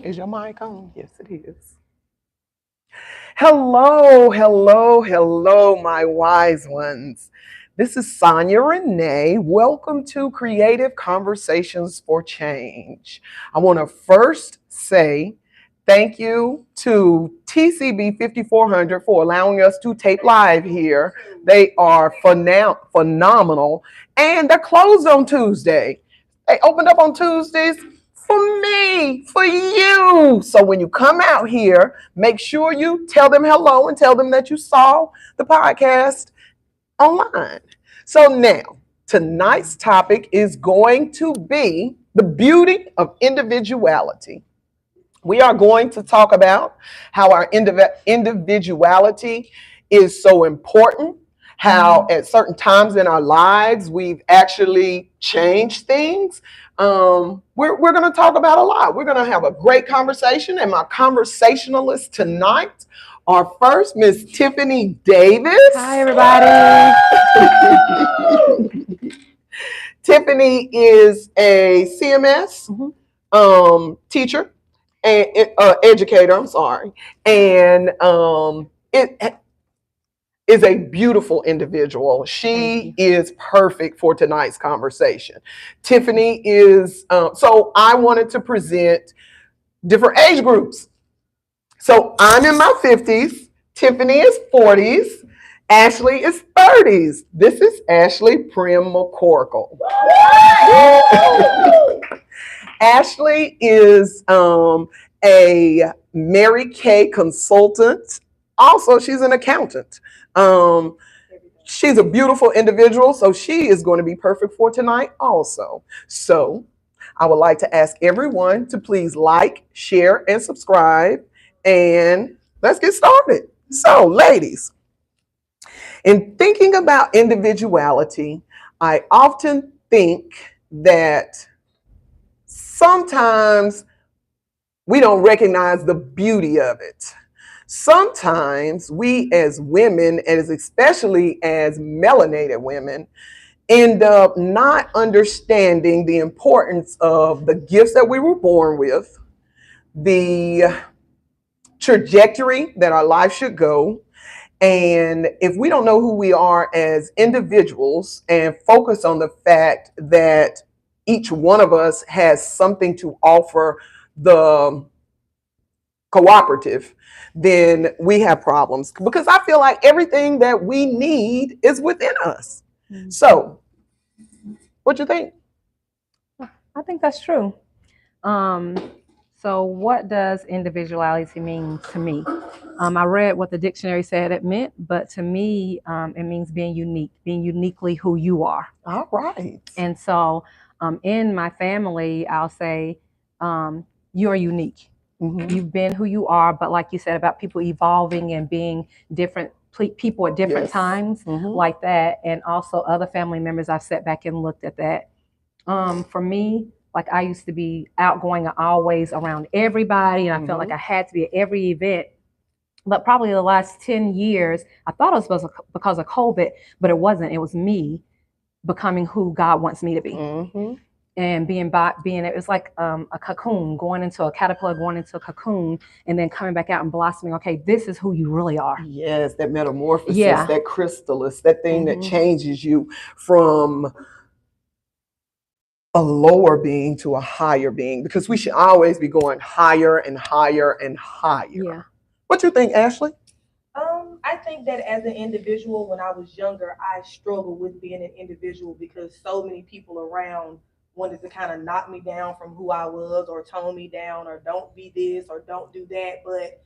Is your mic on? Yes, it is. Hello, hello, hello, my wise ones. This is Sonia Renee. Welcome to Creative Conversations for Change. I want to first say thank you to TCB 5400 for allowing us to tape live here. They are phenomenal, and they're closed on Tuesday. They opened up on Tuesdays for me, for you. So when you come out here, make sure you tell them hello and tell them that you saw the podcast online. So now, tonight's topic is going to be the beauty of individuality. We are going to talk about how our individuality is so important, how at certain times in our lives we've actually changed things. We're going to talk about a lot. We're going to have a great conversation, and my conversationalists tonight are first Miss Tiffany Davis. Hi, everybody. Tiffany is a CMS teacher and educator. I'm sorry, and it is a beautiful individual. She is perfect for tonight's conversation. Tiffany is so I wanted to present different age groups. So I'm in my 50s. Tiffany is 40s. Ashley is 30s. This is Ashley Prim-Mccorkle. Ashley is a Mary Kay consultant. Also, she's an accountant. She's a beautiful individual, so she is going to be perfect for tonight also. So I would like to ask everyone to please like, share, and subscribe. And let's get started. So, ladies, in thinking about individuality, I often think that sometimes we don't recognize the beauty of it. Sometimes we as women, as especially as melanated women, end up not understanding the importance of the gifts that we were born with, the trajectory that our life should go. And if we don't know who we are as individuals and focus on the fact that each one of us has something to offer the cooperative, then we have problems because I feel like everything that we need is within us. So, what you think? I think that's true. So what does individuality mean to me? I read what the dictionary said it meant, but to me, it means being unique, being uniquely who you are. All right. And so in my family, I'll say, you're unique. Mhm. You've been who you are, but like you said about people evolving and being different people at different Yes. times, like that. And also other family members, I've sat back and looked at that. For me, like I used to be outgoing and always around everybody, and I felt like I had to be at every event. But probably the last 10 years, I thought it was because of COVID, but it wasn't. It was me becoming who God wants me to be. And being it was like a cocoon, going into a caterpillar, going into a cocoon, and then coming back out and blossoming. Okay, this is who you really are. Yes, that metamorphosis, Yeah. that chrysalis, that thing that changes you from a lower being to a higher being, because we should always be going higher and higher and higher. Yeah. What you think, Ashley? I think that as an individual, when I was younger, I struggled with being an individual because so many people around wanted to kind of knock me down from who I was or tone me down or don't be this or don't do that. But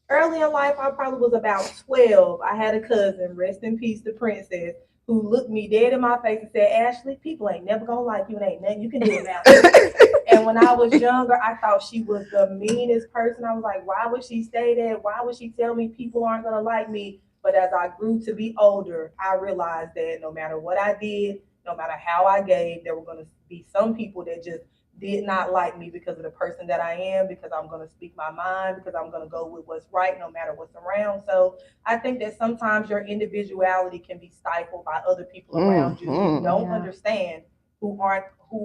early in life, I probably was about 12. I had a cousin, rest in peace, the princess, who looked me dead in my face and said, Ashley, people ain't never gonna like you and ain't nothing you can do about it. And when I was younger, I thought she was the meanest person. I was like, why would she say that? Why would she tell me people aren't gonna like me? But as I grew to be older, I realized that no matter what I did, no matter how I gave, there were gonna be some people that just did not like me because of the person that I am, because I'm going to speak my mind, because I'm going to go with what's right no matter what's around. So I think that sometimes your individuality can be stifled by other people around you who don't understand, who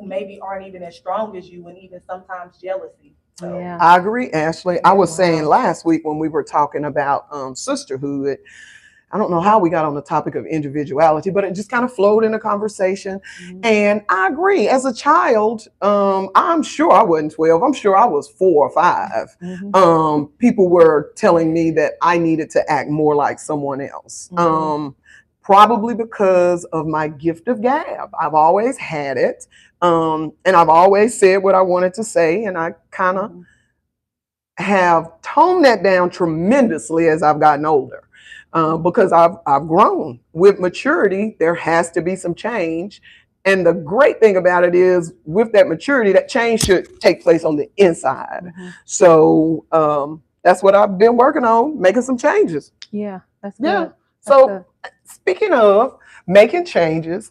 maybe aren't even as strong as you, and even sometimes jealousy. So Yeah. I agree, Ashley. I was saying Wow. last week when we were talking about sisterhood, I don't know how we got on the topic of individuality, but it just kind of flowed in a conversation. Mhm. And I agree. As a child, I'm sure I wasn't 12. I'm sure I was 4 or 5. Mhm. People were telling me that I needed to act more like someone else. Mhm. Probably because of my gift of gab. I've always had it. And I've always said what I wanted to say. And I kind of Mhm. have toned that down tremendously as I've gotten older, because I've grown. With maturity, there has to be some change. And the great thing about it is, with that maturity, that change should take place on the inside. Mhm. So that's what I've been working on, making some changes. Yeah, that's Yeah. good. That's So good. speaking of making changes,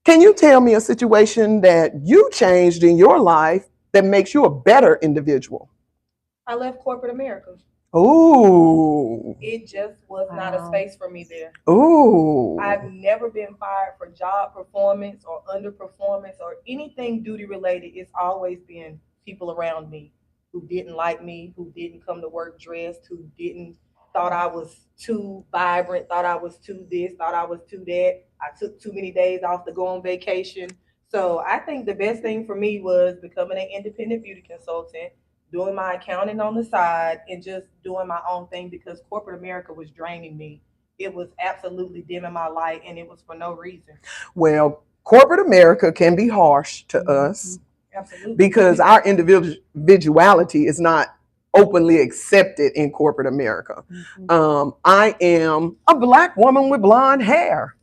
can you tell me a situation that you changed in your life that makes you a better individual? I left corporate America. Ooh. It just was not a Wow. space for me there. Ooh. I've never been fired for job performance or underperformance or anything duty related. It's always been people around me who didn't like me, who didn't come to work dressed, who didn't thought I was too vibrant, thought I was too this, thought I was too that. I took too many days off to go on vacation. So I think the best thing for me was becoming an independent beauty consultant, doing my accounting on the side, and just doing my own thing because corporate America was draining me. It was absolutely dimming my light, and it was for no reason. Well, corporate America can be harsh to us Mhm. Absolutely. because our individuality is not openly accepted in corporate America. Mhm. I am a black woman with blonde hair.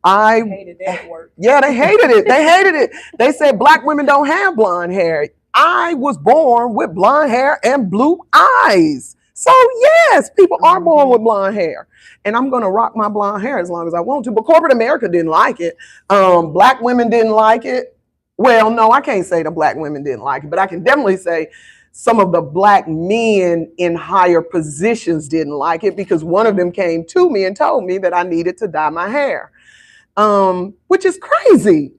They I, hated that at work. yeah, they hated it. They hated it. They said black women don't have blonde hair. I was born with blonde hair and blue eyes. So yes, people are born with Mhm. blonde hair, and I'm gonna rock my blonde hair as long as I want to. But corporate America didn't like it. Black women didn't like it. Well, no, I can't say the black women didn't like it, but I can definitely say some of the black men in higher positions didn't like it because one of them came to me and told me that I needed to dye my hair, which is crazy.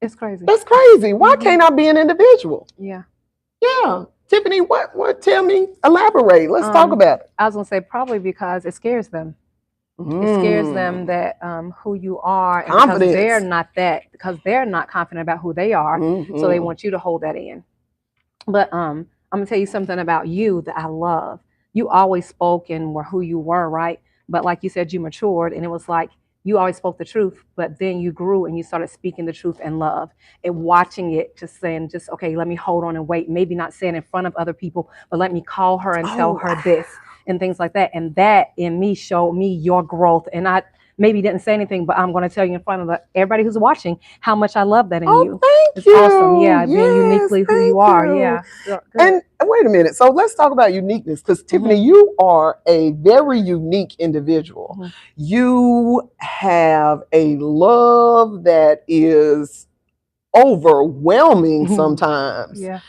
It's crazy. That's crazy. Why Mhm. can't I be an individual? Yeah. Yeah. Tiffany, what, tell me, elaborate. Let's talk Um, about it. I was gonna say probably because it scares them. It scares them Mm, that who you are, and confidence. because they're not confident about who they are, so they Hmm. want you to hold that in. But I'm gonna tell you something about you that I love. You always spoke and were who you were, right? But like you said, you matured, and it was like you always spoke the truth, but then you grew and you started speaking the truth in love and watching it, just saying, just okay, let me hold on and wait. Maybe not saying in front of other people, but let me call her and tell Oh, her this and things like that. And that in me showed me your growth. And I maybe didn't say anything, but I'm going to tell you in front of everybody who's watching how much I love that in oh, you. thank It's awesome. you. Yeah, being Yes, uniquely who you thank are. you. Yeah, good. And wait a minute. So let's talk about uniqueness because Tiffany, Hmm. you are a very unique individual. Hmm. You have a love that is overwhelming sometimes. Yeah.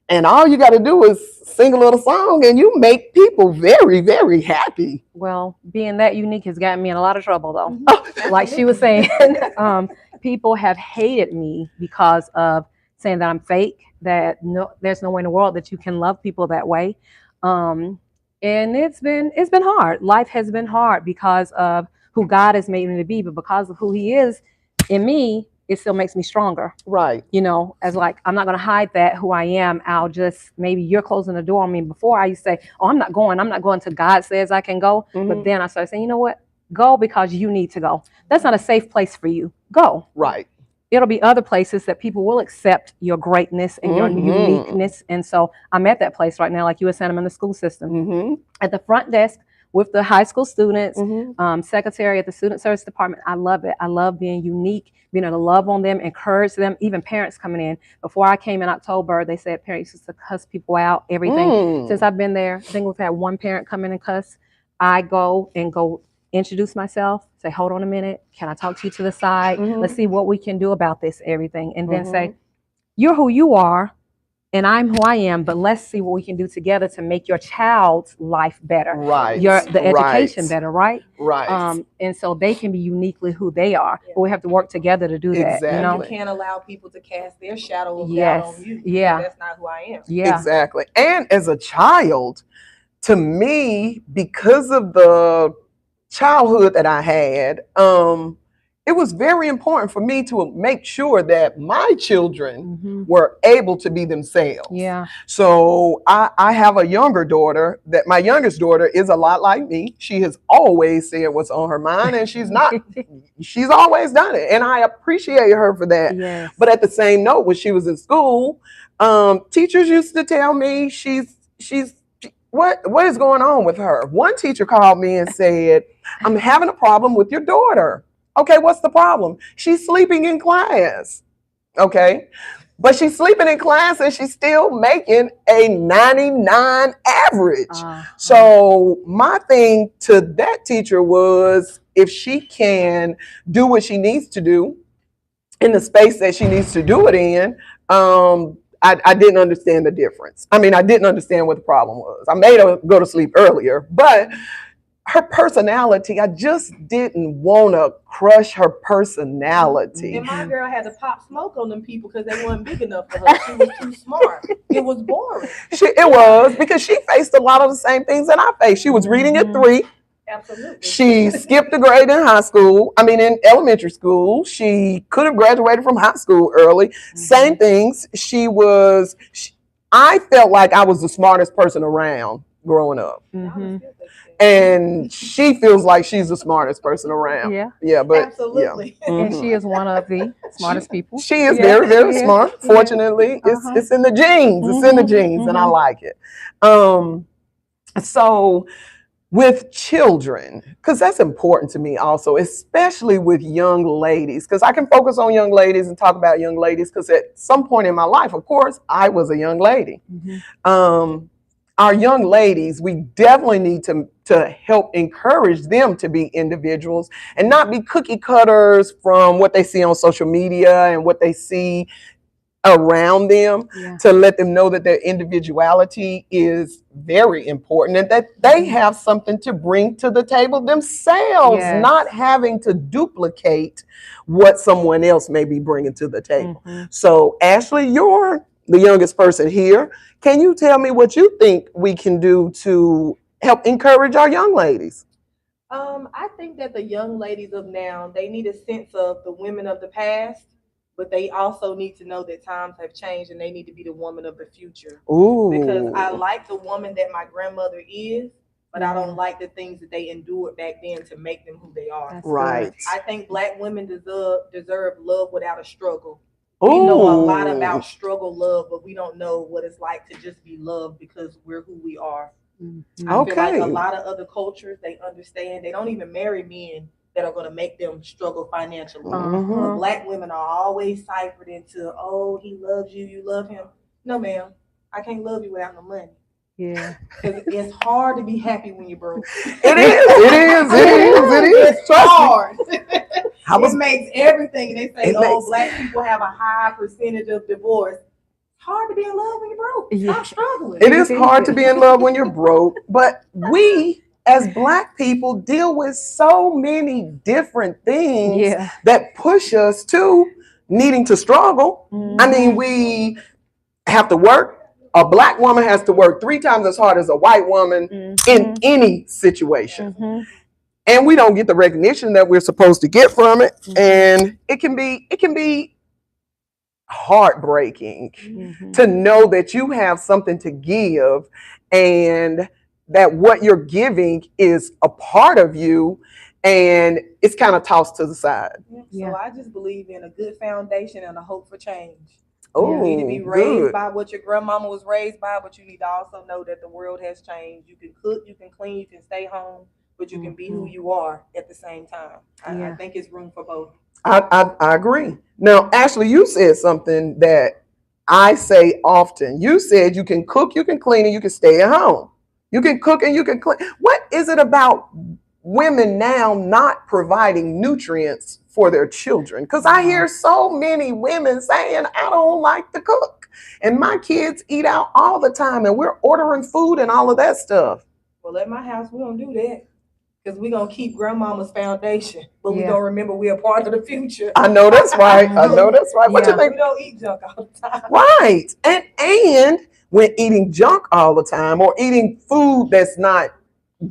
And all you got to do is sing a little song and you make people very, very happy. Well, being that unique has gotten me in a lot of trouble, though. Mhm. Oh, Like she was Absolutely. saying, people have hated me because of saying that I'm fake. That no, there's no way in the world that you can love people that way. Um, and it's been hard. Life has been hard because of who God has made me to be, but because of who He is in me, it still makes me stronger. right. As like I'm not going to hide that who I am. I'll just maybe you're closing the door on me. Before I used to say, "Oh, I'm not going till God says I can go." But Hmm. then I started saying, "You know what? Go because you need to go. That's not a safe place for you. Go. Right. It'll be other places that people will accept your greatness and your Hmm. uniqueness." And so I'm at that place right now, like you were saying, I'm in the school system Hmm. at the front desk with the high school students, Hmm. secretary at the student service department. I love it. I love being unique, being able to love on them, encourage them, even parents coming in. Before I came in October, they said parents used to cuss people out, everything. Since Mm. I've been there, I think we've had one parent come in and cuss. I go introduce myself, say, hold on a minute. Can I talk to you to the side? Let's Hmm. see what we can do about this, everything. And then say, Hmm. you're who you are. and I'm who I am, but let's see what we can do together to make your child's life better, Right. the education Right. better, right? Right. And so they can be uniquely who they are, Yeah. but we have to work together to do that. You And know? you Exactly. can't allow people to cast their shadow of doubt Yes. on you. Yeah. That's not who I am. Yeah. Exactly. And as a child, to me, because of the childhood that I had, it was very important for me to make sure that my children Mhm. were able to be themselves. Yeah. So I have a younger daughter that my youngest daughter is a lot like me. She has always said what's on her mind, and she's always done it. And I appreciate her for that. Yes. But at the same note, when she was in school, teachers used to tell me what is going on with her? One teacher called me and said, I'm having a problem with your daughter. Okay, what's the problem? She's sleeping in class. Okay. But she's sleeping in class and she's still making a 99 average. So my thing to that teacher was, if she can do what she needs to do in the space that she needs to do it in, I didn't understand the difference. I mean, I didn't understand what the problem was. I made her go to sleep earlier, but her personality, I just didn't want to crush her personality. And my girl had to pop smoke on them people because they weren't big enough for her. She was too smart. It was boring. It was, because she faced a lot of the same things that I faced. She was reading at 3. Absolutely. She skipped a grade in in elementary school. She could have graduated from high school early. Same things. I felt like I was the smartest person around growing up. And she feels like she's the smartest person around. Yeah. But absolutely. Yeah. And she is one of the smartest people. She is very, very smart. Fortunately, it's in the genes. It's in the genes, and I like it. So with children, because that's important to me also, especially with young ladies, because I can focus on young ladies and talk about young ladies, because at some point in my life, of course, I was a young lady. Our young ladies, we definitely need to help encourage them to be individuals and not be cookie cutters from what they see on social media and what they see around them, to let them know that their individuality is very important and that they have something to bring to the table themselves, not having to duplicate what someone else may be bringing to the table. So Ashley, you're the youngest person here. Can you tell me what you think we can do to help encourage our young ladies? I think that the young ladies of now, they need a sense of the women of the past, but they also need to know that times have changed and they need to be the woman of the future. Ooh. Because I like the woman that my grandmother is, but I don't like the things that they endured back then to make them who they are. Right. I think Black women deserve love without a struggle. We know a lot about struggle love, but we don't know what it's like to just be loved because we're who we are. I feel like a lot of other cultures, they understand. They don't even marry men that are going to make them struggle financially. But Black women are always ciphered into, oh, he loves you, you love him. No, ma'am, I can't love you without no money. Yeah. Because it's hard to be happy when you're broke. It's hard. It makes everything. They say, Black people have a high percentage of divorce. It's hard to be in love when you're broke. Stop struggling. It is hard to be in love when you're broke, but we as Black people deal with so many different things that push us to needing to struggle. I mean, we have to work. A Black woman has to work 3 times as hard as a white woman in any situation. And we don't get the recognition that we're supposed to get from it. And it can be heartbreaking to know that you have something to give and that what you're giving is a part of you and it's kind of tossed to the side. So I just believe in a good foundation and a hope for change. Oh, you need to be raised by what your grandmama was raised by, but you need to also know that the world has changed. You can cook, you can clean, you can stay home, but you can be who you are at the same time. I think it's room for both. I agree. Now, Ashley, you said something that I say often. You said you can cook, you can clean, and you can stay at home. You can cook and you can clean. What is it about women now not providing nutrients for their children? Because I hear so many women saying, I don't like to cook. And my kids eat out all the time, and we're ordering food and all of that stuff. Well, at my house, we don't do that because we're going to keep grandmama's foundation, but we're Yeah. going to remember we're a part of the future. I know that's right. I know that's right. What Yeah. you think? We don't eat junk all the time. Right. And when eating junk all the time or eating food that's not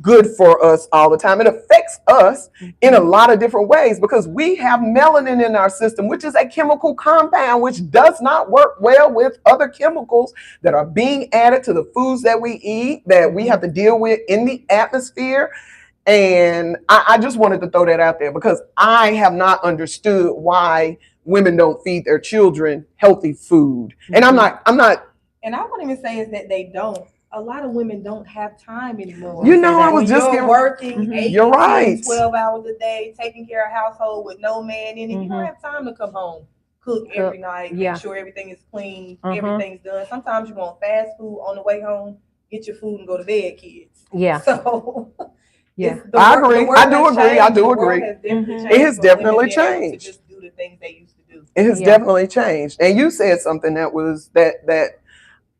good for us all the time, it affects us in a lot of different ways because we have melanin in our system, which is a chemical compound which does not work well with other chemicals that are being added to the foods that we eat, that we have to deal with in the atmosphere. And I just wanted to throw that out there because I have not understood why women don't feed their children healthy food. And I'm not And I won't even say is that they don't. A lot of women don't have time anymore. You know, I was When just you're getting working 8, You're 10, right. 12 hours a day, taking care of household with no man in it. You don't have time to come home, cook every night, Yeah. make sure everything is clean, Mhm. everything's done. Sometimes you want fast food on the way home, get your food and go to bed, kids. Yeah. So Yeah. I agree. I do agree. I do agree. It has definitely changed. To just do the things they used to do. It has Yeah. definitely changed. And you said something that was that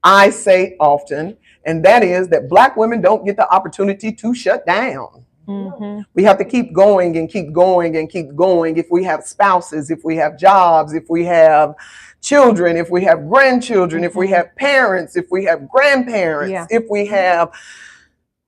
I say often, and that is that Black women don't get the opportunity to shut down. Mm-hmm. We have to keep going and keep going and keep going. If we have spouses, if we have jobs, if we have children, if we have grandchildren, if we have parents, if we have grandparents, Yeah. if we have.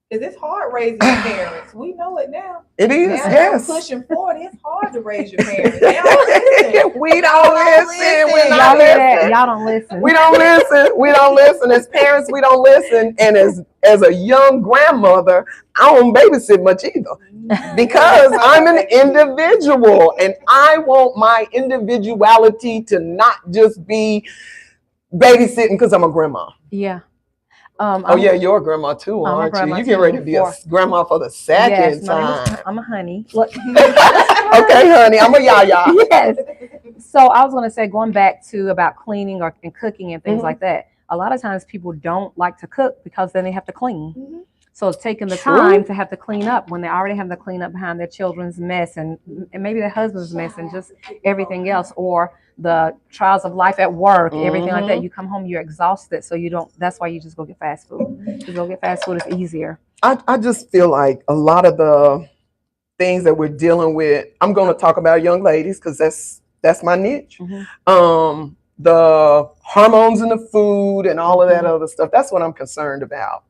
Because it's hard raising your parents. We know it now. It is, Now yes. I'm pushing 40. It's hard to raise your parents. They don't listen. We don't listen. We're Y'all not hear that? listening. Y'all don't listen. We don't listen. We don't listen. As parents, we don't listen. And as a young grandmother, I don't babysit much either because I'm an individual and I want my individuality to not just be babysitting because I'm a grandma. Yeah. Oh yeah, you're a grandma too, I'm a aren't you? grandma You get too. ready to be a grandma for the second Yes, my name time. is, I'm a honey. Look. Okay, honey, I'm a yaya. Yes. So I was going to say, going back to about cleaning and cooking and things Mhm. like that. A lot of times people don't like to cook because then they have to clean. Mhm. So it's taking the True. time to have to clean up when they already have to clean up behind their children's mess and maybe their husband's mess and just everything else, or the trials of life at work, everything like that. You come home, you're exhausted, so you don't. That's why you just go get fast food. Just go get fast food. It's easier. I just feel like a lot of the things that we're dealing with. I'm going to talk about young ladies because that's my niche. Mhm. The hormones in the food and all of that other stuff. That's what I'm concerned about.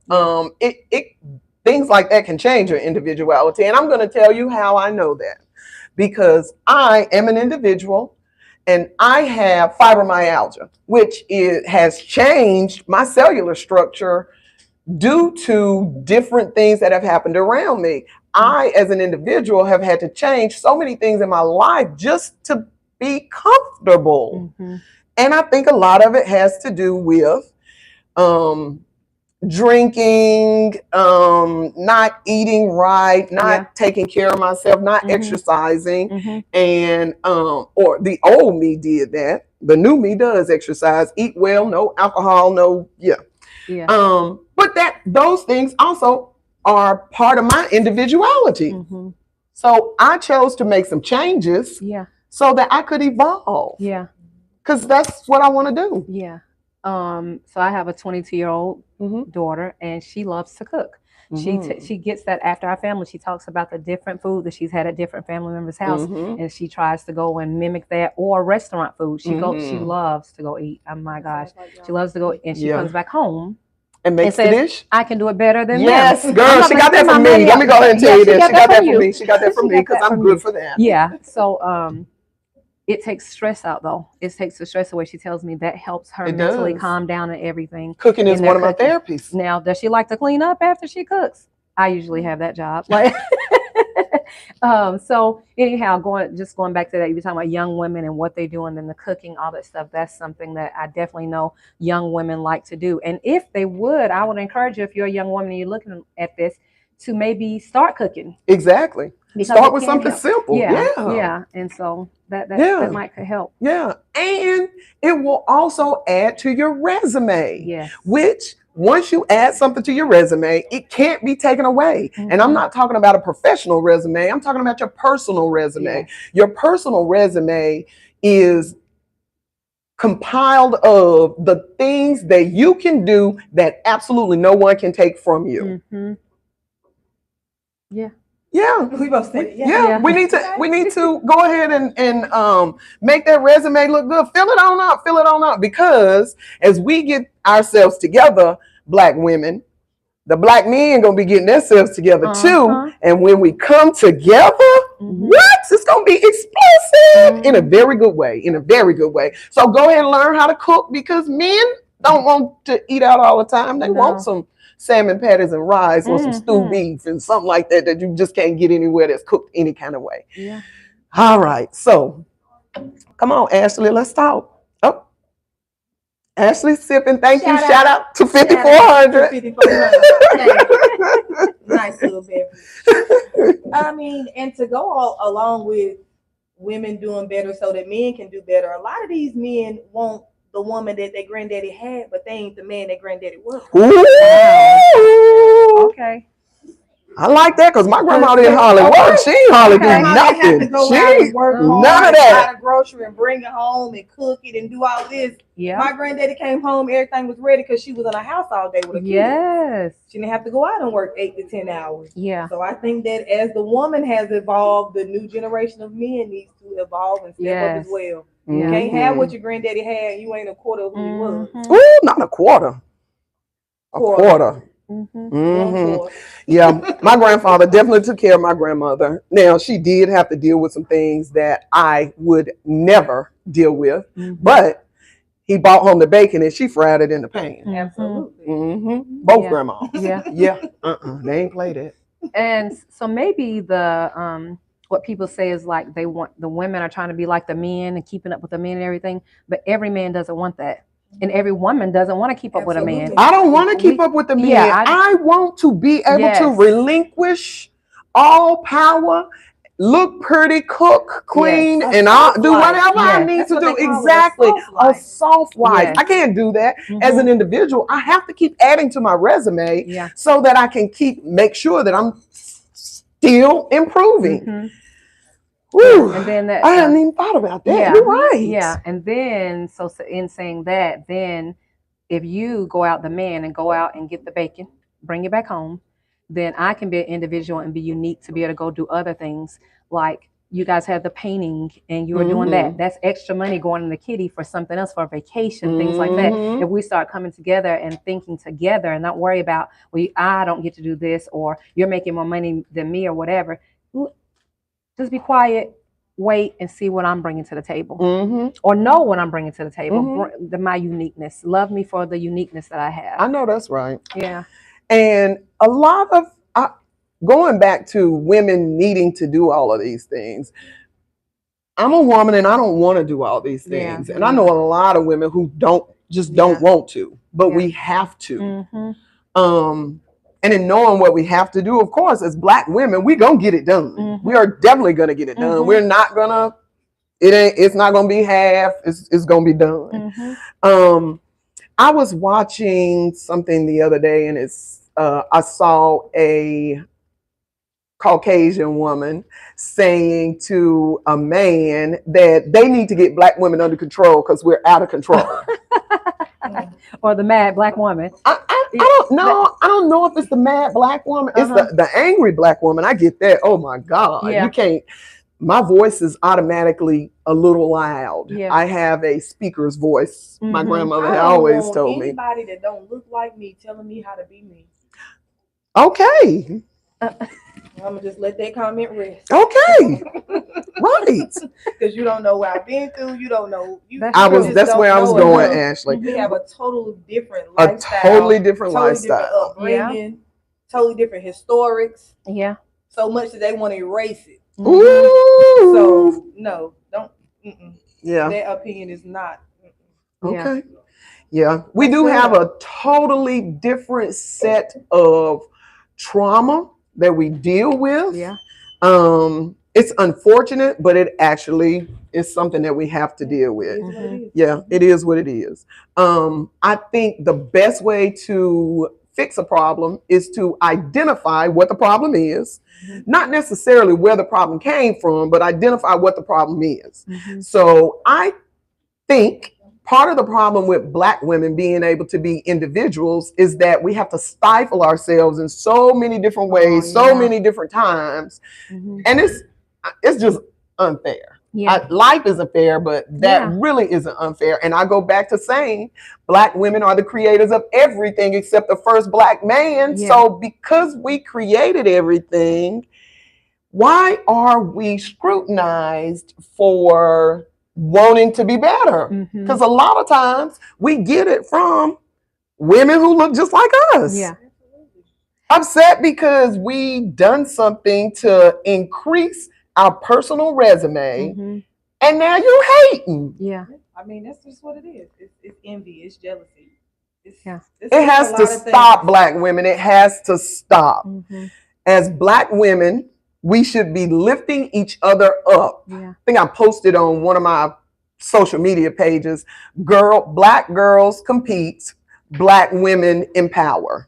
It things like that can change your individuality, and I'm going to tell you how I know that because I am an individual. And I have fibromyalgia, which has changed my cellular structure due to different things that have happened around me. I, as an individual, have had to change so many things in my life just to be comfortable. Mhm. And I think a lot of it has to do with drinking, not eating right, not taking care of myself, not exercising. And or the old me did that. The new me does exercise, eat well, no alcohol, no but those things also are part of my individuality. So I chose to make some changes so that I could evolve. Because that's what I want to do. So I have a 22-year-old daughter, and she loves to cook. She gets that after our family. She talks about the different food that she's had at different family members' house, and she tries to go and mimic that, or restaurant food. She loves to go eat. Oh my gosh, she loves to go, and she comes back home and makes says, the dish. I can do it better than yes, them. girl, she got that from me. Let me go ahead and tell you this. She got that from me. She got that from me because I'm good for that. Yeah. So it takes stress out though. It takes the stress away. She tells me that helps her mentally calm down and everything. Cooking is one of my therapies. Now, does she like to clean up after she cooks? I usually have that job. Like, so anyhow, going back to that, you were talking about young women and what they're doing and the cooking, all that stuff. That's something that I definitely know young women like to do. And if they would, I would encourage you, if you're a young woman and you're looking at this, to maybe start cooking. Exactly. Start with something simple. Yeah. And so that might help. Yeah. And it will also add to your resume. Yes. Which once you add something to your resume, it can't be taken away. And I'm not talking about a professional resume. I'm talking about your personal resume. Your personal resume is compiled of the things that you can do that absolutely no one can take from you. Yeah. Yeah. We both said it. Yeah. We need to go ahead and make that resume look good. Fill it on up. Because as we get ourselves together, Black women, the Black men gonna be getting themselves together too. And when we come together, what? It's gonna be explosive in a very good way. So go ahead and learn how to cook, because men don't want to eat out all the time. They want some salmon patties and rice or some stewed beef and something like that you just can't get anywhere that's cooked any kind of way. Yeah. All right. So come on, Ashley, let's talk. Oh, Ashley sipping. Thank you. Shout out to 5400. 5400. Nice little beverage. I mean, and to go along with women doing better so that men can do better, a lot of these men want the woman that their granddaddy had, but they ain't the man that granddaddy was. Ooh. Okay. I like that, because my grandma didn't hardly work. She ain't hardly do nothing. Have to go out and work none hard, of that. buy the grocery and bring it home and cook it and do all this. Yeah. My granddaddy came home, everything was ready because she was in a house all day with a kid. Yes. She didn't have to go out and work 8 to 10 hours. Yeah. So I think that as the woman has evolved, the new generation of men needs to evolve and step up as well. You can't have what your granddaddy had. You ain't a quarter of who he was. Ooh, not a quarter. A quarter. Yeah, my grandfather definitely took care of my grandmother. Now, she did have to deal with some things that I would never deal with, but he brought home the bacon and she fried it in the pan. Absolutely. Both grandmas. Yeah. They ain't played it. And so maybe the what people say is like they want the women are trying to be like the men and keeping up with the men and everything, but every man doesn't want that. And every woman doesn't want to keep up with a man. I don't want to keep up with the men. Yeah, I want to be able to relinquish all power, look pretty, cook, clean, and I'll do whatever I need to do. Exactly. A soft wife. I can't do that. As an individual, I have to keep adding to my resume so that I can make sure that I'm still improving. And then I hadn't even thought about that. Yeah, you're right. Yeah. And then, so in saying that, then if you go out the man and go out and get the bacon, bring it back home, then I can be an individual and be unique to be able to go do other things. Like you guys have the painting and you were doing that. That's extra money going in the kitty for something else, for a vacation, things like that. If we start coming together and thinking together and not worry about, well, I don't get to do this, or you're making more money than me or whatever. Just be quiet, wait, and see what I'm bringing to the table, or know what I'm bringing to the table. My uniqueness. Love me for the uniqueness that I have. I know that's right. Yeah. And a lot of going back to women needing to do all of these things. I'm a woman and I don't want to do all these things, and I know a lot of women who don't want to, but we have to. And in knowing what we have to do, of course, as Black women, we gonna get it done. We are definitely gonna get it done. We're not gonna. It's not gonna be half. It's gonna be done. I was watching something the other day, and I saw a Caucasian woman saying to a man that they need to get Black women under control because we're out of control. Or the mad Black woman. I don't know if it's the mad Black woman. It's the angry Black woman. I get that. Oh my God. You can't. My voice is automatically a little loud. I have a speaker's voice. My grandmother had always told me. Anybody that don't look like me telling me how to be me. Okay. I'm gonna just let that comment rest. Okay. Right. Because you don't know what I've been through. You don't know. That's where I was going, Ashley. We have a totally different lifestyle. Totally different lifestyle. Different upbringing, totally different historics. Yeah. So much that they want to erase it. Ooh. So no, don't. Yeah. That opinion is not. Okay. Yeah. We do have a totally different set of trauma that we deal with. Yeah. It's unfortunate, but it actually is something that we have to deal with. Yeah, it is what it is. I think the best way to fix a problem is to identify what the problem is, not necessarily where the problem came from, but identify what the problem is. So I think part of the problem with Black women being able to be individuals is that we have to stifle ourselves in so many different ways, so many different times, and it's just unfair. Life isn't fair, but that really isn't unfair. And I go back to saying Black women are the creators of everything except the first Black man. So because we created everything, why are we scrutinized for wanting to be better? Because a lot of times we get it from women who look just like us. Upset because we done something to increase our personal resume, and now you hating. I mean, that's just what it is. It's envy. It's jealousy. It has to stop, Black women. It has to stop. As Black women, we should be lifting each other up. I think I posted on one of my social media pages, Black girls compete, Black women empower.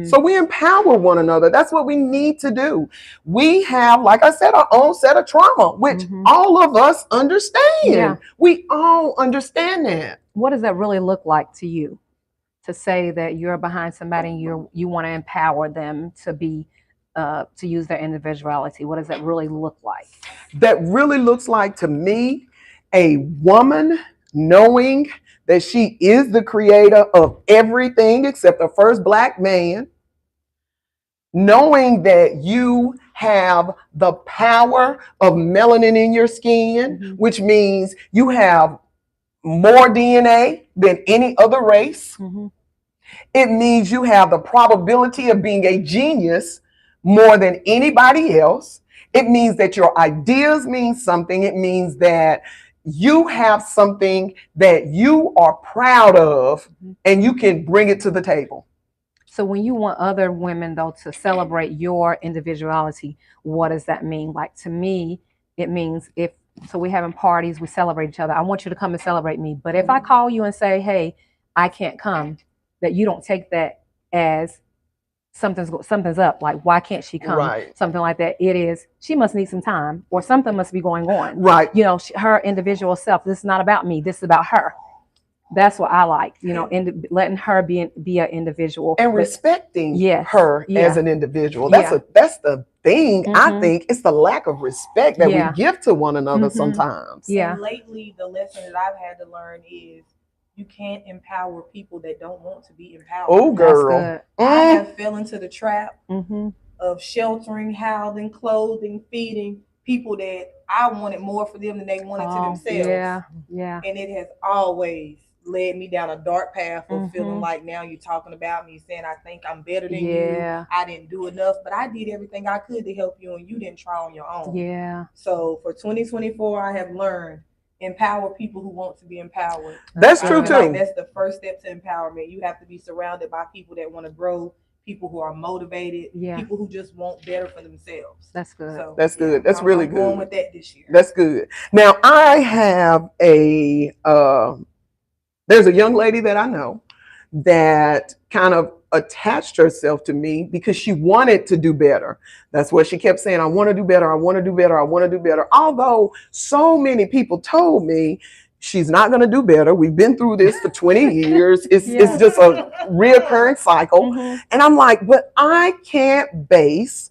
So we empower one another. That's what we need to do. We have, like I said, our own set of trauma, which all of us understand. We all understand that. What does that really look like to you? To say that you're behind somebody and you want to empower them to be to use their individuality. What does that really look like? That really looks like, to me, a woman knowing that she is the creator of everything except the first Black man, knowing that you have the power of melanin in your skin, which means you have more DNA than any other race. It means you have the probability of being a genius more than anybody else. It means that your ideas mean something. It means that you have something that you are proud of and you can bring it to the table. So when you want other women, though, to celebrate your individuality, what does that mean? Like, to me, it means so we're having parties, we celebrate each other. I want you to come and celebrate me. But if I call you and say, hey, I can't come, that you don't take that as something's up, like, why can't she come? Something like that. It is, she must need some time, or something must be going on. You know, her individual self. This is not about me. This is about her. That's what I like. You know, letting her be an individual and respecting her as an individual. That's the thing. I think it's the lack of respect that we give to one another sometimes. And lately, the lesson that I've had to learn is, you can't empower people that don't want to be empowered. Oh, girl. I have fell into the trap of sheltering, housing, clothing, feeding people that I wanted more for them than they wanted to themselves. And it has always led me down a dark path of feeling like, now you're talking about me, saying I think I'm better than you. I didn't do enough, but I did everything I could to help you, and you didn't try on your own. So for 2024, I have learned, empower people who want to be empowered. That's true too. Like that's the first step to empowerment. You have to be surrounded by people that want to grow, people who are motivated, people who just want better for themselves. That's good. So, that's good. That's really good. Going with that this year. That's good. Now I have there's a young lady that I know that kind of attached herself to me because she wanted to do better. That's what she kept saying. I want to do better. I want to do better. I want to do better. Although so many people told me she's not going to do better. We've been through this for 20 years. It's just a reoccurring cycle. And I'm like, but I can't base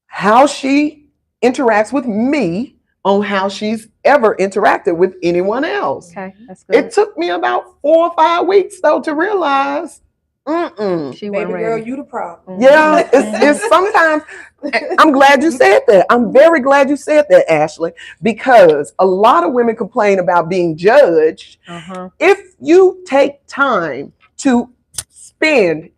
how she interacts with me on how she's ever interacted with anyone else. Okay, that's good. It took me about 4 or 5 weeks though to realize, she baby girl, you the problem. Yeah, it's sometimes. I'm glad you said that. I'm very glad you said that, Ashley, because a lot of women complain about being judged. If you take time to spend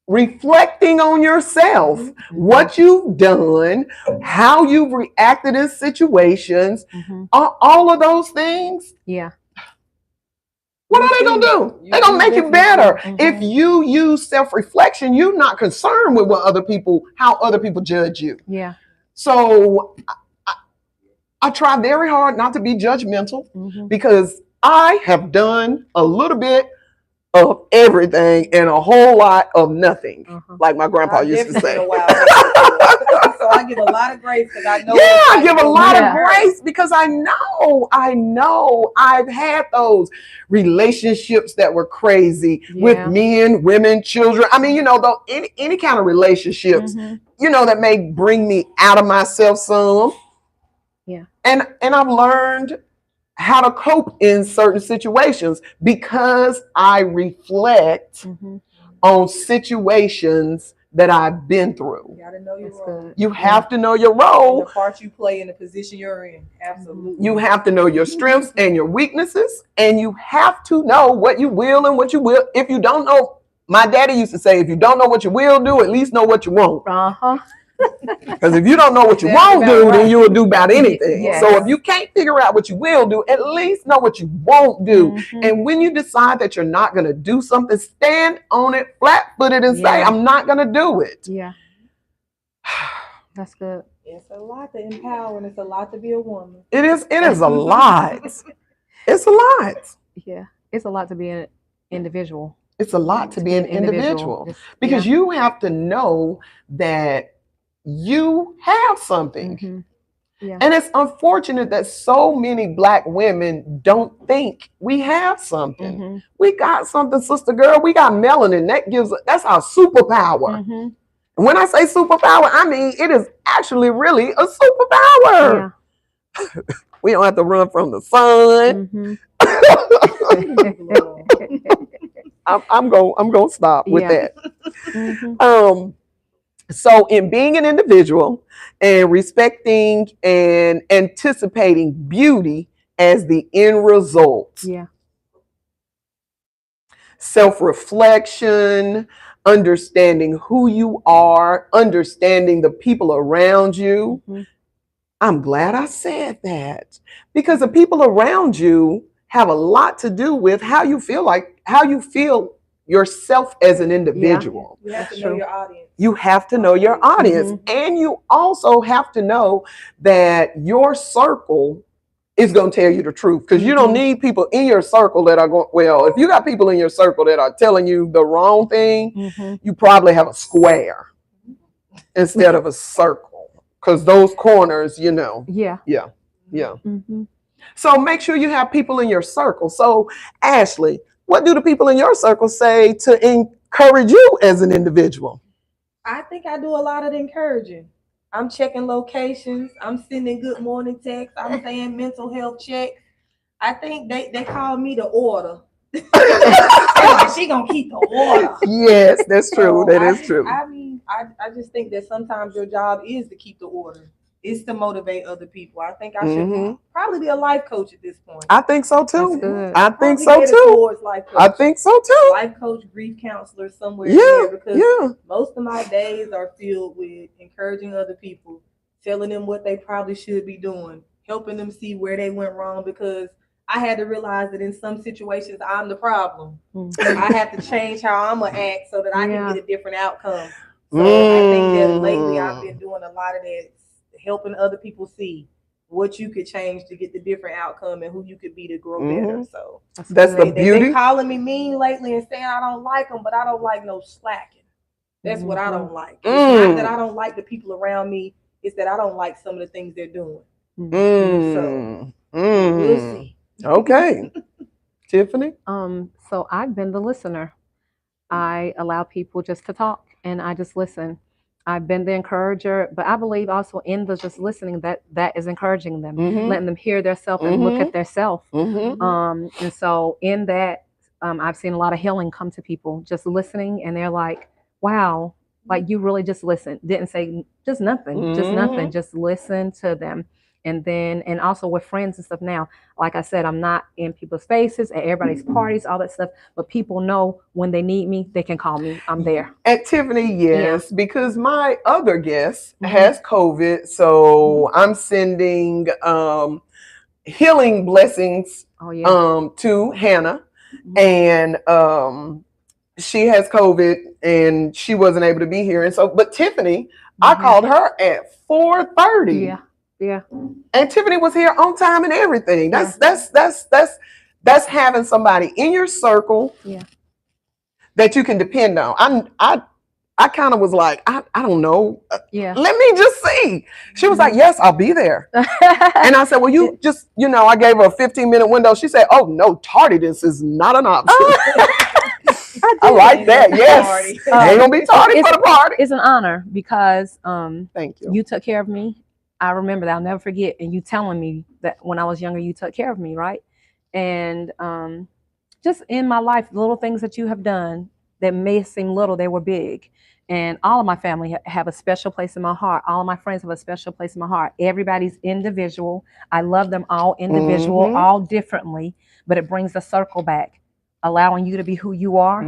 reflecting on yourself, what you've done, how you've reacted in situations, all of those things. What are they going to do? They're going to make it better. If you use self-reflection, you're not concerned with how other people judge you. So I try very hard not to be judgmental because I have done a little bit of everything and a whole lot of nothing, like my grandpa I've used to definitely say. been a wild man. So I give a lot of grace because I know. Yeah, I give a lot of Yeah. grace because I know I've had those relationships that were crazy with Yeah. men, women, children. I mean, though any kind of relationships, that may bring me out of myself some. Yeah. And I've learned how to cope in certain situations because I reflect on situations that I've been through. You gotta know your role. You have to know your role. And the part you play in the position you're in. Absolutely. You have to know your strengths and your weaknesses, and you have to know what you will and what you will. If you don't know, my daddy used to say, if you don't know what you will do, at least know what you won't. Because if you don't know what you won't do, then you will do about anything. Yes. So if you can't figure out what you will do, at least know what you won't do. And when you decide that you're not going to do something, stand on it flat-footed and say, I'm not going to do it. Yeah. That's good. It's a lot to empower and it's a lot to be a woman. It is a lot. It's a lot. Yeah. It's a lot to be an individual. It's a lot to be an individual. Because you have to know that you have something. And it's unfortunate that so many Black women don't think we have something. We got something, sister girl. We got melanin. That's our superpower. And when I say superpower, I mean it is actually really a superpower. We don't have to run from the sun. I'm going to stop with that. So in being an individual and respecting and anticipating beauty as the end result. Self-reflection, understanding who you are, understanding the people around you. I'm glad I said that because the people around you have a lot to do with how you feel yourself as an individual. You have to know your audience. You have to know your audience. And you also have to know that your circle is going to tell you the truth because you don't need people in your circle that are going, well, if you got people in your circle that are telling you the wrong thing, you probably have a square instead of a circle because those corners, Yeah. So make sure you have people in your circle. So Ashley, what do the people in your circle say to encourage you as an individual? I think I do a lot of encouraging. I'm checking locations. I'm sending good morning texts. I'm saying mental health check. I think they call me the order. She gonna keep the order. Yes, that's true. That is true. I mean, I just think that sometimes your job is to keep the order. Is to motivate other people. I think I should probably be a life coach at this point. I think so too. I think Probably so headed too. towards life coach. I think so too. Life coach, grief counselor, somewhere in there because most of my days are filled with encouraging other people, telling them what they probably should be doing, helping them see where they went wrong because I had to realize that in some situations I'm the problem. I have to change how I'm gonna act so that I can get a different outcome. So I think that lately I've been doing a lot of that, helping other people see what you could change to get the different outcome and who you could be to grow better. So that's the beauty. They've been calling me mean lately and saying I don't like them, but I don't like no slacking. That's what I don't like. It's not that I don't like the people around me. It's that I don't like some of the things they're doing. So we'll see. Okay. Tiffany? So I've been the listener. I allow people just to talk and I just listen. I've been the encourager, but I believe also in the just listening that is encouraging them, letting them hear their self and look at their self. And so in that, I've seen a lot of healing come to people just listening, and they're like, "Wow, like you really just listened. Didn't say just nothing, just listen to them." And also with friends and stuff now, like I said, I'm not in people's faces at everybody's parties, all that stuff, but people know when they need me, they can call me. I'm there. At Tiffany, yes, because my other guest has COVID, so I'm sending healing blessings to Hannah, and she has COVID and she wasn't able to be here, and so but Tiffany, I called her at 4:30. Yeah. And Tiffany was here on time and everything. That's having somebody in your circle that you can depend on. I kind of was like, I don't know. Yeah. Let me just see. She was like, yes, I'll be there. And I said, well, you just, I gave her a 15-minute window. She said, oh, no, tardiness is not an option. I like that. Yes. Ain't going to be tardy for the party. It's an honor because thank you. You took care of me. I remember that. I'll never forget. And you telling me that when I was younger, you took care of me, right? And just in my life, little things that you have done that may seem little, they were big. And all of my family have a special place in my heart. All of my friends have a special place in my heart. Everybody's individual. I love them all individual, all differently, but it brings the circle back, allowing you to be who you are,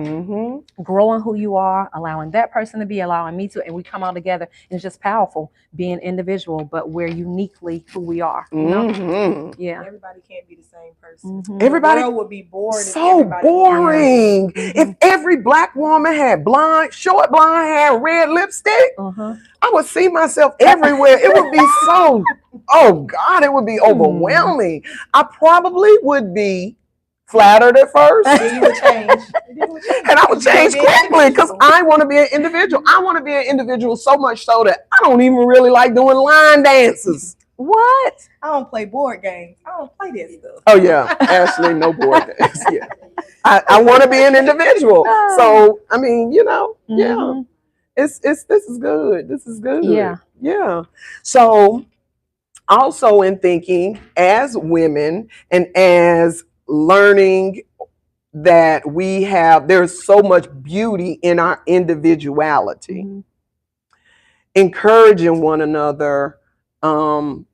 growing who you are, allowing that person to be, allowing me to, and we come all together. And it's just powerful being individual, but we're uniquely who we are. You know? Yeah. Everybody can't be the same person. Everybody the world would be bored. So boring. If every black woman had short blonde hair, red lipstick, I would see myself everywhere. It would be so, oh God, it would be overwhelming. I probably would be flattered at first. Then you would change. And I would change quickly because I want to be an individual. I want to be an individual so much so that I don't even really like doing line dances. What? I don't play board games. I don't play that stuff. Oh yeah, Ashley, no board games. Yeah, I want to be an individual. So I mean, yeah, it's this is good. This is good. Yeah. So also in thinking as women and as learning that there's so much beauty in our individuality, encouraging one another.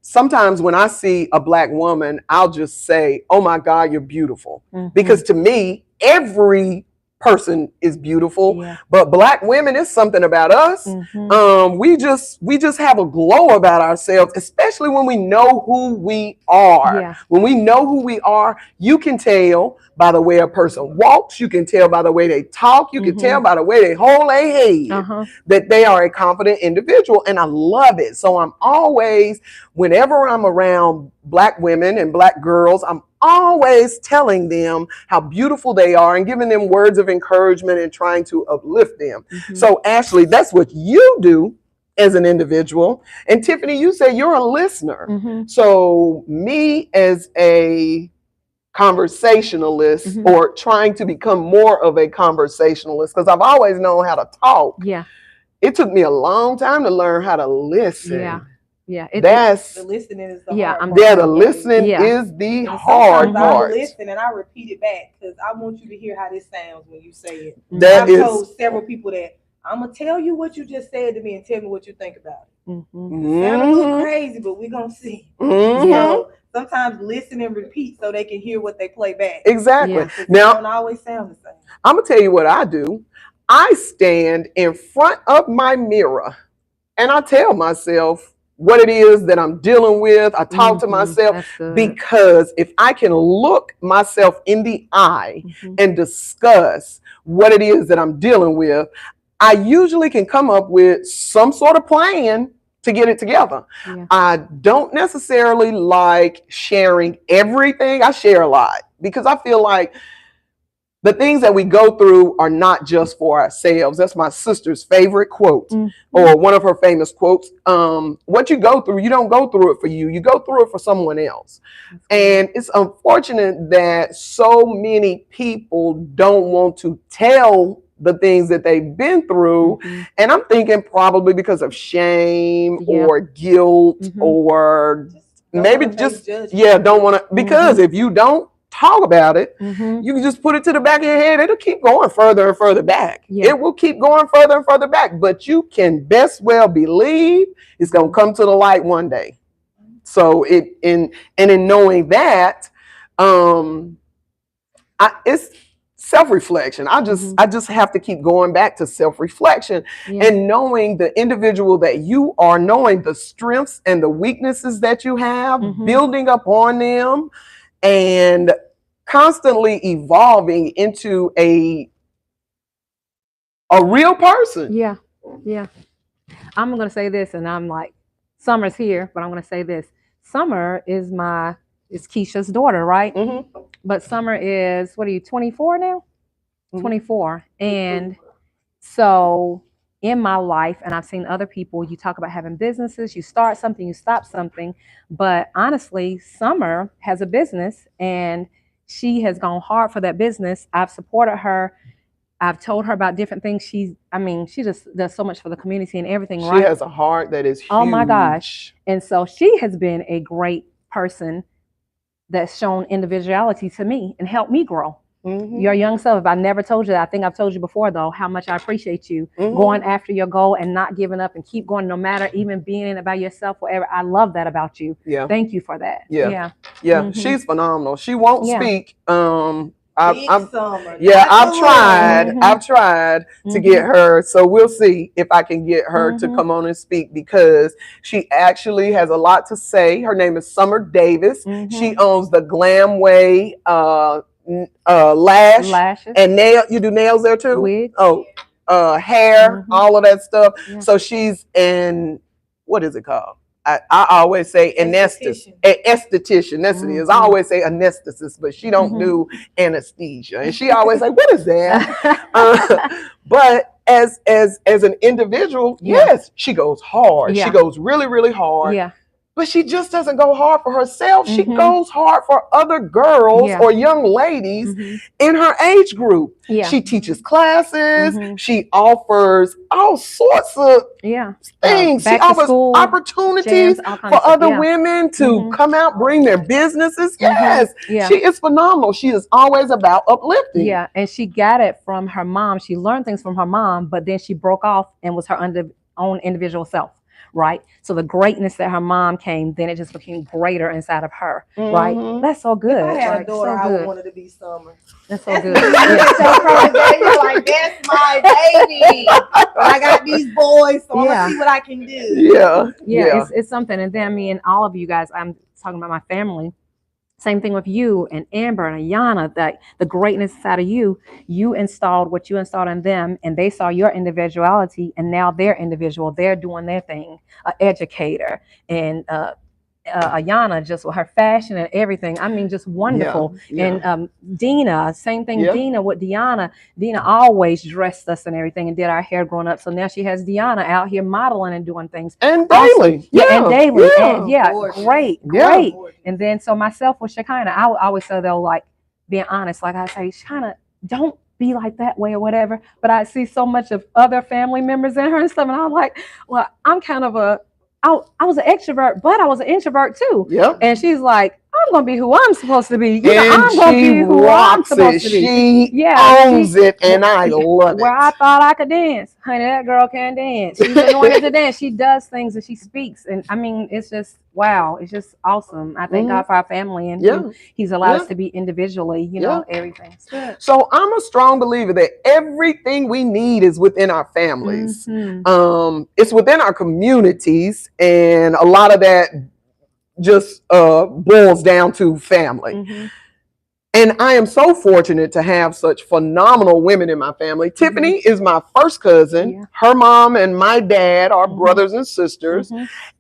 Sometimes when I see a black woman, I'll just say, oh my God, you're beautiful. Because to me, every person is beautiful, but black women, is something about us. We just have a glow about ourselves, especially when we know who we are. When we know who we are, you can tell by the way a person walks, you can tell by the way they talk, you can tell by the way they hold their head that they are a confident individual, and I love it. So I'm always, whenever I'm around black women and black girls, I'm always telling them how beautiful they are and giving them words of encouragement and trying to uplift them. So Ashley, that's what you do as an individual. And Tiffany, you say you're a listener. So me as a conversationalist or trying to become more of a conversationalist, because I've always known how to talk. It took me a long time to learn how to listen. The listening is the hard part. The listening is the hard part. I listen and I repeat it back because I want you to hear how this sounds when you say it. I've told several people that I'm gonna tell you what you just said to me and tell me what you think about it. It sounds a little crazy, but we're gonna see. So sometimes listen and repeat so they can hear what they play back. Exactly. Now, it don't always sound the same. I'm gonna tell you what I do. I stand in front of my mirror and I tell myself what it is that I'm dealing with. I talk to myself because if I can look myself in the eye and discuss what it is that I'm dealing with, I usually can come up with some sort of plan to get it together. I don't necessarily like sharing everything. I share a lot because I feel like the things that we go through are not just for ourselves. That's my sister's favorite quote, or one of her famous quotes. What you go through, you don't go through it for you. You go through it for someone else. And it's unfortunate that so many people don't want to tell the things that they've been through. And I'm thinking probably because of shame or guilt or maybe just, don't want to, because if you don't talk about it, you can just put it to the back of your head. It'll keep going further and further back. It will keep going further and further back, but you can best well believe it's going to come to the light one day. So in knowing that, it's self-reflection. I just have to keep going back to self-reflection and knowing the individual that you are, knowing the strengths and the weaknesses that you have, building up on them, and constantly evolving into a real person. I'm going to say this, and I'm like, Summer's here, but I'm going to say this. Summer is Keisha's daughter, right? But Summer is, what are you, 24 now? 24. And so in my life, and I've seen other people, you talk about having businesses, you start something, you stop something. But honestly, Summer has a business and she has gone hard for that business. I've supported her. I've told her about different things. She just does so much for the community and everything, She right? has a heart that is huge. Oh my gosh. And so she has been a great person that's shown individuality to me and helped me grow. Your young self. If I never told you that, I think I've told you before though, how much I appreciate you going after your goal and not giving up and keep going no matter even being in it by yourself, whatever. I love that about you. Yeah. Thank you for that. Yeah. She's phenomenal. She won't speak. I've tried. I've tried to get her. So we'll see if I can get her to come on and speak because she actually has a lot to say. Her name is Summer Davis. She owns the Glamway lashes and nail. You do nails there too? Wigs. Hair, all of that stuff. Yeah. So she's in, what is it called? I always say esthetician. That's it is. I always say anesthetist, but she don't do anesthesia. And she always like, what is that? But as an individual, yes, she goes hard. She goes really, really hard. Yeah. But she just doesn't go hard for herself. She goes hard for other girls or young ladies in her age group. Yeah. She teaches classes. She offers all sorts of things. She offers opportunities for other women to come out, bring their businesses. Yes. Yeah. She is phenomenal. She is always about uplifting. Yeah. And she got it from her mom. She learned things from her mom, but then she broke off and was her own individual self. Right. So the greatness that her mom came, then it just became greater inside of her. Right. That's so good. If I had a daughter, I would want her to be Summer. That's so good. Like, that's my baby. I got these boys, so I'm gonna see what I can do. Yeah. It's something. And then me and all of you guys, I'm talking about my family. Same thing with you and Amber and Ayana, that the greatness inside of you installed what you installed in them, and they saw your individuality, and now they're individual. They're doing their thing, an educator, and Ayana just with her fashion and everything. I mean, just wonderful. And Dina, same thing. Dina with Deanna. Dina always dressed us and everything and did our hair growing up. So now she has Deanna out here modeling and doing things. And daily. And daily. And great. And then so myself with Shekinah, I always say though, like being honest, like I say, Shekinah, don't be like that way or whatever. But I see so much of other family members in her and stuff, and I'm like, well, I'm kind of I was an extrovert, but I was an introvert too. Yep. And she's like, I'm gonna be who I'm supposed to be. I'm gonna be who I'm supposed to be. She owns it, and I love it. Where I thought I could dance, honey, that girl can dance. She's anointed to dance. She does things and she speaks, and I mean, it's just wow. It's just awesome. I thank God for our family and who He's allowed us to be individually. You know, everything. So I'm a strong believer that everything we need is within our families. It's within our communities, and a lot of that just boils down to family. And I am so fortunate to have such phenomenal women in my family. Tiffany is my first cousin. Her mom and my dad are brothers and sisters.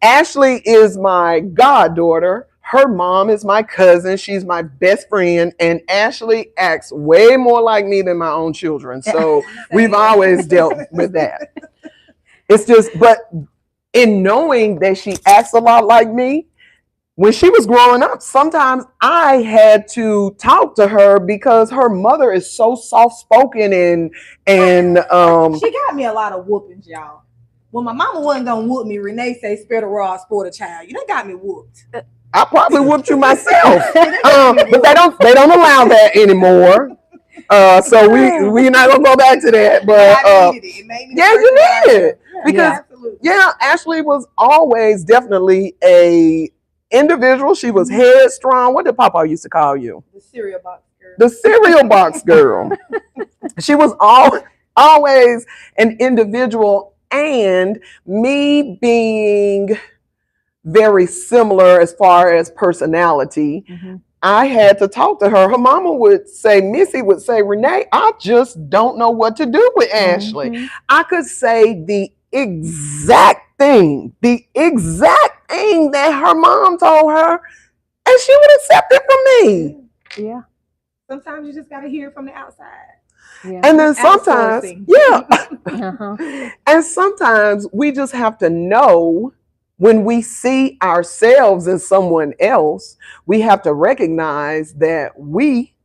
Ashley is my goddaughter. Her mom is my cousin. She's my best friend. And Ashley acts way more like me than my own children. So we've always dealt with that. It's just, but in knowing that she acts a lot like me, when she was growing up, sometimes I had to talk to her because her mother is so soft-spoken and she got me a lot of whoopings, y'all. When my mama wasn't gonna whoop me, Renee say, "Spare the rod, sport a child." You done got me whooped. I probably whooped you myself, but they don't allow that anymore. So we're not gonna go back to that. But I needed it. It made me you need it because Ashley was always definitely a individual. She was headstrong. What did Papa used to call you? The cereal box girl. The cereal box girl. She was always an individual, and me being very similar as far as personality, I had to talk to her. Her mama would say, Missy would say, Renee, I just don't know what to do with Ashley. I could say the exact thing that her mom told her, and she would accept it from me. Yeah. Sometimes you just got to hear it from the outside. Yeah. And then sometimes, Outsourcing. yeah. And sometimes we just have to know when we see ourselves in someone else, we have to recognize that we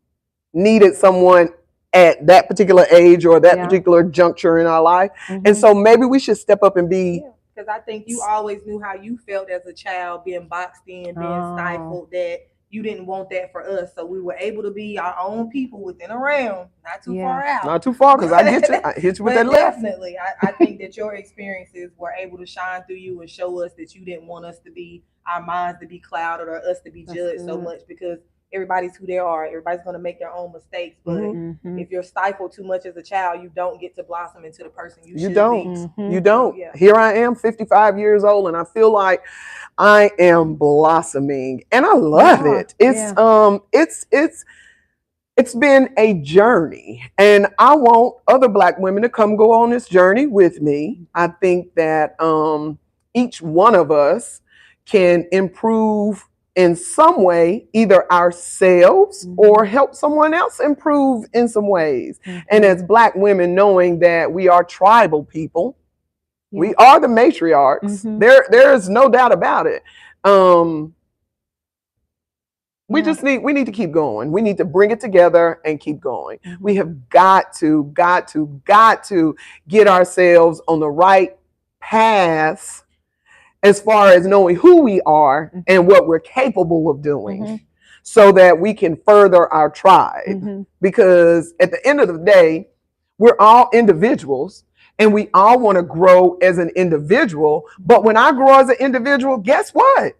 needed someone at that particular age or that Yeah. particular juncture in our life. Mhm. And so maybe we should step up and be. Yeah, because I think you always knew how you felt as a child, being boxed in, being stifled, that you didn't want that for us. So we were able to be our own people within a realm, not too far out. Not too far, because I get you. I hit you with But that left. definitely, I think that your experiences were able to shine through you and show us that you didn't want us to be, our minds to be clouded or us to be judged so much, because everybody's who they are. Everybody's going to make their own mistakes. But if you're stifled too much as a child, you don't get to blossom into the person you should be. You don't. Yeah. Here I am, 55 years old, and I feel like I am blossoming, and I love it. It's been a journey, and I want other Black women to come go on this journey with me. I think that each one of us can improve in some way, either ourselves or help someone else improve in some ways. And as Black women, knowing that we are tribal people, we are the matriarchs. There is no doubt about it. We need to keep going. We need to bring it together and keep going. We have got to get ourselves on the right path as far as knowing who we are and what we're capable of doing, so that we can further our tribe. Because at the end of the day, we're all individuals and we all want to grow as an individual. But when I grow as an individual, guess what?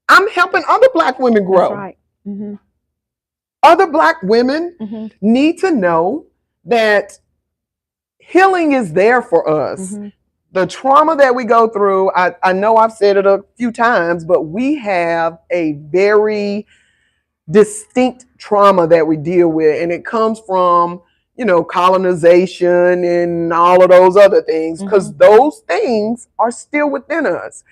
I'm helping other Black women grow. That's right. Other Black women need to know that healing is there for us. The trauma that we go through, I know I've said it a few times, but we have a very distinct trauma that we deal with, and it comes from, colonization and all of those other things, because those things are still within us.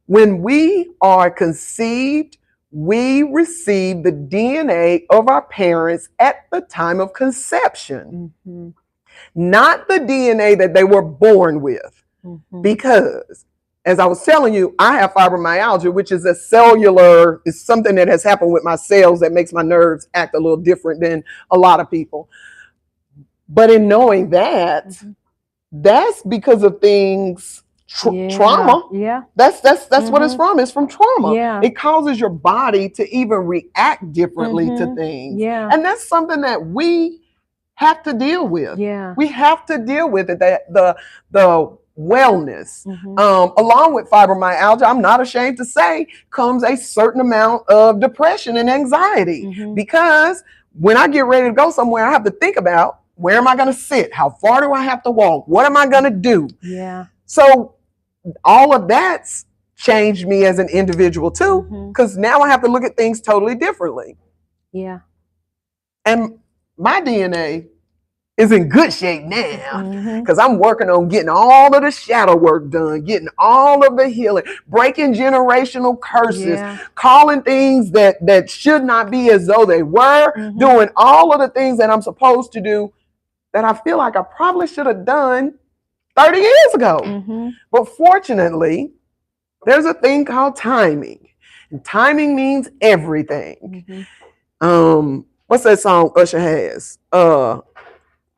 When we are conceived, we receive the DNA of our parents at the time of conception, not the DNA that they were born with. Because, as I was telling you, I have fibromyalgia, which is it's something that has happened with my cells that makes my nerves act a little different than a lot of people. But in knowing that, that's because of things, trauma. Yeah. That's what it's from. It's from trauma. Yeah. It causes your body to even react differently to things. Yeah. And that's something that we have to deal with. Yeah. We have to deal with it. The wellness, along with fibromyalgia, I'm not ashamed to say, comes a certain amount of depression and anxiety. Because when I get ready to go somewhere, I have to think about, where am I going to sit? How far do I have to walk? What am I going to do? Yeah. So all of that's changed me as an individual too, because now I have to look at things totally differently. Yeah. And my DNA is in good shape now, because I'm working on getting all of the shadow work done, getting all of the healing, breaking generational curses, calling things that should not be as though they were, doing all of the things that I'm supposed to do that I feel like I probably should have done 30 years ago. But fortunately, there's a thing called timing. And timing means everything. What's that song Usher has?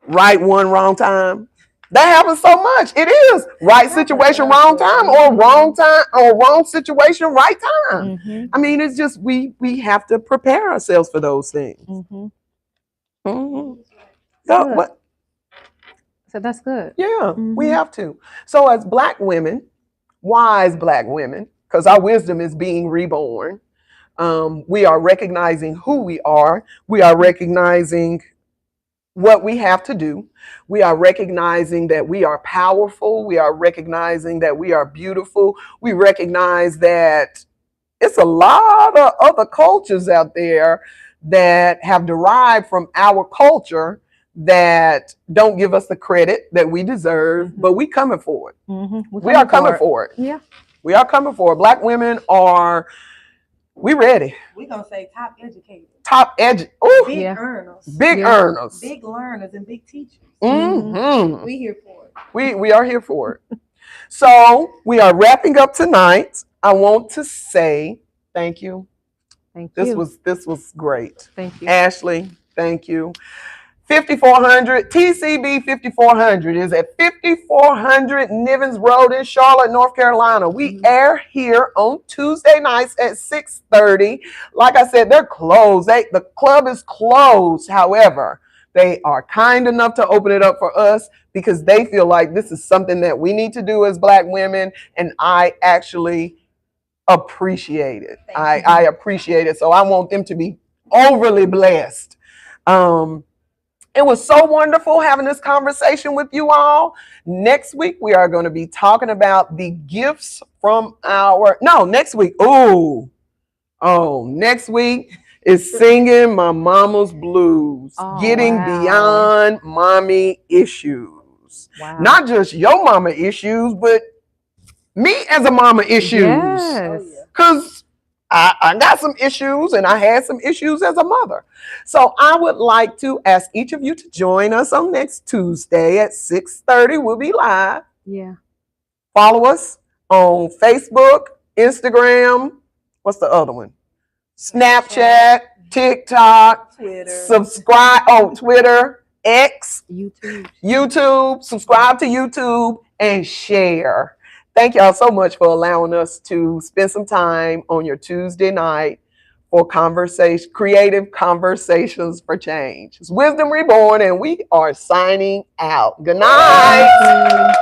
Right one, wrong time. That happens so much. It is right situation, wrong time, or wrong time, or wrong situation, right time. I mean, it's just we have to prepare ourselves for those things. So that's good. Yeah, we have to. So as Black women, wise Black women, because our wisdom is being reborn, we are recognizing who we are. We are recognizing what we have to do. We are recognizing that we are powerful. We are recognizing that we are beautiful. We recognize that it's a lot of other cultures out there that have derived from our culture that don't give us the credit that we deserve, but we coming for it. We are coming for it. Yeah. We are coming for it. Black women we ready. We're going to say top educated. top edge. Big Yeah. earners. Big Yeah. earners. Big learners and big teachers. Mhm. We here for it. We are here for it. So we are wrapping up tonight. I want to say thank you. Thank This you. was great. Thank you. Ashley, thank you. 5400 TCB 5400 is at 5400 Nivens Road in Charlotte, North Carolina. We air here on Tuesday nights at 6:30. Like I said, they're closed. The club is closed. However, they are kind enough to open it up for us because they feel like this is something that we need to do as Black women, and I actually appreciate it. I appreciate it. So I want them to be overly blessed. It was so wonderful having this conversation with you all. Next week, we are going to be talking about the gifts from next week. Next week is singing my mama's blues, getting beyond mommy issues. Wow. Not just your mama issues, but me as a mama issues. Yes. Because I got some issues and I had some issues as a mother. So I would like to ask each of you to join us on next Tuesday at 6:30. We'll be live. Yeah. Follow us on Facebook, Instagram. What's the other one? Snapchat, TikTok, Twitter. Subscribe. Twitter, X, YouTube. Subscribe to YouTube and share. Thank y'all so much for allowing us to spend some time on your Tuesday night for creative conversations for change. It's Wisdom Reborn, and we are signing out. Good night.